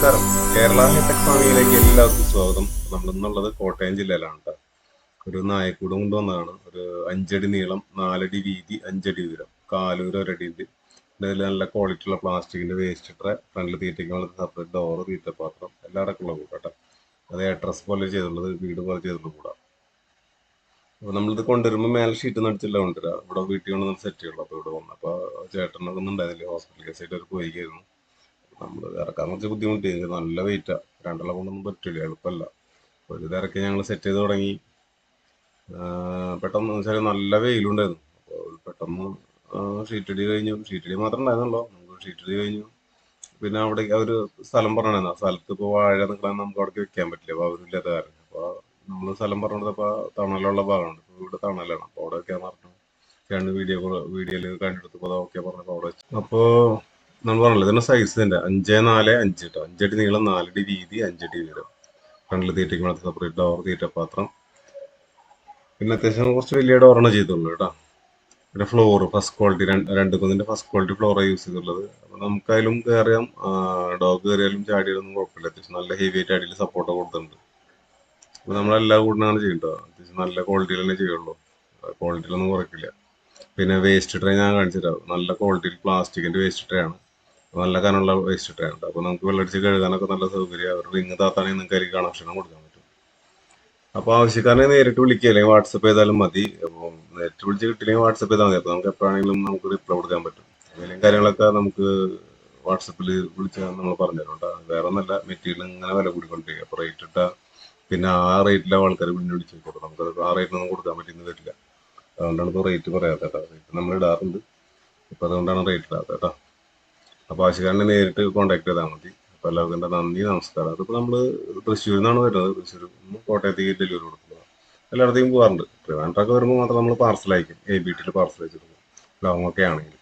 നമസ്കാരം. കേരള ഹൈടെക് ഫാമിങ്ങിലേക്ക് എല്ലാവർക്കും സ്വാഗതം. നമ്മൾ ഇന്നുള്ളത് കോട്ടയം ജില്ലയിലാണ് കേട്ടോ. ഒരു നായക്കൂട് കൊണ്ടുവന്നതാണ്. ഒരു 5 അടി നീളം, 4 അടി വീതി, 5 അടി ഉയരം, കാലൂര് ഒരടിയുണ്ട്. ഇതിൽ നല്ല ക്വാളിറ്റി ഉള്ള പ്ലാസ്റ്റിക്കിന്റെ വേസ്റ്റ് ട്രേ, ഫ്രണ്ടിൽ തീറ്റയ്ക്കുള്ള സെപ്പറേറ്റ് ഡോറ്, തീറ്റപ്പാത്രം എല്ലാം അടക്കമുള്ള കൂടാട്ടോ. അത് ഡ്രസ് പോലെ ചെയ്തുള്ളത്, വീട് പോലെ ചെയ്തുള്ള കൂടാ. അപ്പൊ നമ്മളിത് കൊണ്ടുവരുമ്പോൾ മേലെ ഷീറ്റ് നടിച്ചില്ല കൊണ്ടുവരാം. ഇവിടെ വീട്ടിൽ കൊണ്ട് സെറ്റ് ചെയ്യുള്ളൂ. അപ്പൊ ഇവിടെ വന്നപ്പോൾ ചേട്ടനൊക്കെ ഒന്നും ഉണ്ടായിരുന്നില്ല, ഹോസ്പിറ്റൽ കേസായിട്ട് അവർ പോയിരിക്കുന്നു. നമ്മൾ ഇറക്കാൻ കുറച്ച് ബുദ്ധിമുട്ടി, നല്ല വെയിറ്റാ, രണ്ടെണ്ണം കൊണ്ടൊന്നും പറ്റില്ല, എളുപ്പമല്ല. അപ്പോൾ ഇത് ഇറക്കി ഞങ്ങൾ സെറ്റ് ചെയ്ത് തുടങ്ങി. പെട്ടെന്ന് വെച്ചാൽ നല്ല വെയിലുണ്ടായിരുന്നു. അപ്പോൾ പെട്ടെന്ന് ഷീറ്റടി കഴിഞ്ഞു. ഷീറ്റടി മാത്രം ഉണ്ടായിരുന്നല്ലോ, നമുക്ക് ഷീറ്റടി കഴിഞ്ഞു. പിന്നെ അവിടെ ഒരു സ്ഥലം പറഞ്ഞിരുന്നു, ആ സ്ഥലത്ത് ഇപ്പോൾ വാഴ നിൽക്കാൻ നമുക്ക് അവിടെ വെക്കാൻ പറ്റില്ല, അപ്പോൾ അവരില്ലാത്ത കാരണം. അപ്പോൾ നമ്മൾ സ്ഥലം പറഞ്ഞപ്പോൾ തണലുള്ള ഭാഗമുണ്ട്, ഇപ്പോൾ ഇവിടെ തണലാണ്, അപ്പോൾ അവിടെ വെക്കാൻ പറഞ്ഞു. രണ്ട് വീഡിയോയിൽ കണ്ടെടുത്തപ്പോൾ അത് ഓക്കെ പറഞ്ഞപ്പോൾ അവിടെ വെച്ചു. അപ്പോൾ നമ്മൾ പറഞ്ഞില്ല, ഇതിന്റെ സൈസ് തന്നെ 5x4 5 കേട്ടോ. 5 അടി നീളം, 4 അടി വീതി, 5 അടി ഉയരം. ഫ്രണ്ടിൽ തീറ്റയ്ക്ക് മാത്രം സെപ്പറേറ്റ് ഡോർ, തീറ്റപ്പാത്രം. പിന്നെ അത്യാവശ്യം കുറച്ച് വലിയ ഡോറാണ് ചെയ്തുള്ളൂ കേട്ടോ. പിന്നെ ഫ്ലോർ ഫസ്റ്റ് ക്വാളിറ്റി, രണ്ട് കുന്നിന്റെ ഫസ്റ്റ് ക്വാളിറ്റി ഫ്ലോറാണ് യൂസ് ചെയ്തിട്ടുള്ളത്. അപ്പൊ നമുക്കായാലും കയറിയാം, ഡോഗ് കയറിയാലും ചാടിയാലൊന്നും കുഴപ്പമില്ല. അത്യാവശ്യം നല്ല ഹെവി ആയിട്ട് അടിയിൽ സപ്പോർട്ട് കൊടുത്തിട്ടുണ്ട്. അപ്പൊ നമ്മളെല്ലാ കൂടിനാണ് ചെയ്യുന്നത്. അത്യാവശ്യം നല്ല ക്വാളിറ്റിയിൽ തന്നെ ചെയ്യുള്ളൂ, ക്വാളിറ്റിയിലൊന്നും കുറയ്ക്കില്ല. പിന്നെ വേസ്റ്റ് ട്രേ ഞാൻ കാണിച്ചിട്ടാവും, നല്ല ക്വാളിറ്റിയിൽ പ്ലാസ്റ്റിക്കിന്റെ വേസ്റ്റ് ട്രേ ആണ്. നല്ല കനമുള്ള വേസ്റ്റ് ട്രേ ഉണ്ട്. അപ്പൊ നമുക്ക് വെള്ളടിച്ച് കഴുകാനൊക്കെ നല്ല സൗകര്യം. അവർ റിങ് താത്താണെങ്കിൽ നിങ്ങൾക്ക് അതിൽ കണക്ഷനും കൊടുക്കാൻ പറ്റും. അപ്പൊ ആവശ്യക്കാരനെ നേരിട്ട് വിളിക്കുക, അല്ലെങ്കിൽ വാട്സപ്പ് ചെയ്താലും മതി. അപ്പോൾ നേരിട്ട് വിളിച്ച് കിട്ടില്ലെങ്കിൽ വാട്സപ്പ് ചെയ്താൽ മതി. അപ്പൊ നമുക്ക് എപ്പോഴാണെങ്കിലും നമുക്ക് റിപ്ലൈ കൊടുക്കാൻ പറ്റും. എന്തെങ്കിലും കാര്യങ്ങളൊക്കെ നമുക്ക് വാട്സപ്പിൽ വിളിച്ചാൽ നമ്മൾ പറഞ്ഞുതരും കേട്ടോ. വേറെ ഒന്നല്ല, മെറ്റീരിയൽ ഇങ്ങനെ വില കൂടിക്കൊണ്ടിരിക്കുക. അപ്പൊ റേറ്റ് ഇട്ടാൽ പിന്നെ ആ റേറ്റിലെ ആൾക്കാർ പിന്നെ വിളിച്ചു നോക്കും. നമുക്കത് ആ റേറ്റിനൊന്നും കൊടുക്കാൻ പറ്റുന്ന വരില്ല. അതുകൊണ്ടാണ് ഇപ്പോൾ റേറ്റ് പറയാത്തത് കേട്ടോ. റേറ്റ് നമ്മൾ ഇടാറുണ്ട്, ഇപ്പൊ അതുകൊണ്ടാണ് റേറ്റ് ഇടാത്തത് കേട്ടോ. അപ്പോൾ ആവശ്യക്കാരനെ നേരിട്ട് കോൺടാക്ട് ചെയ്താൽ മതി. അപ്പോൾ എല്ലാവർക്കും എൻ്റെ നന്ദി, നമസ്കാരം. അതിപ്പോൾ നമ്മൾ തൃശ്ശൂരിൽ നിന്നാണ് വരുന്നത്. തൃശ്ശൂർ കോട്ടയത്തേക്ക് ഡെലിവറി കൊടുക്കുന്നത്. എല്ലായിടത്തേക്കും പോകാറുണ്ട്. ട്രിവാൻഡ്രമൊക്കെ വരുമ്പോൾ മാത്രം നമ്മൾ പാർസൽ അയക്കും, ABTയിൽ പാർസൽ അയച്ചു കൊടുക്കും, ലോങ്ങൊക്കെ ആണെങ്കിൽ.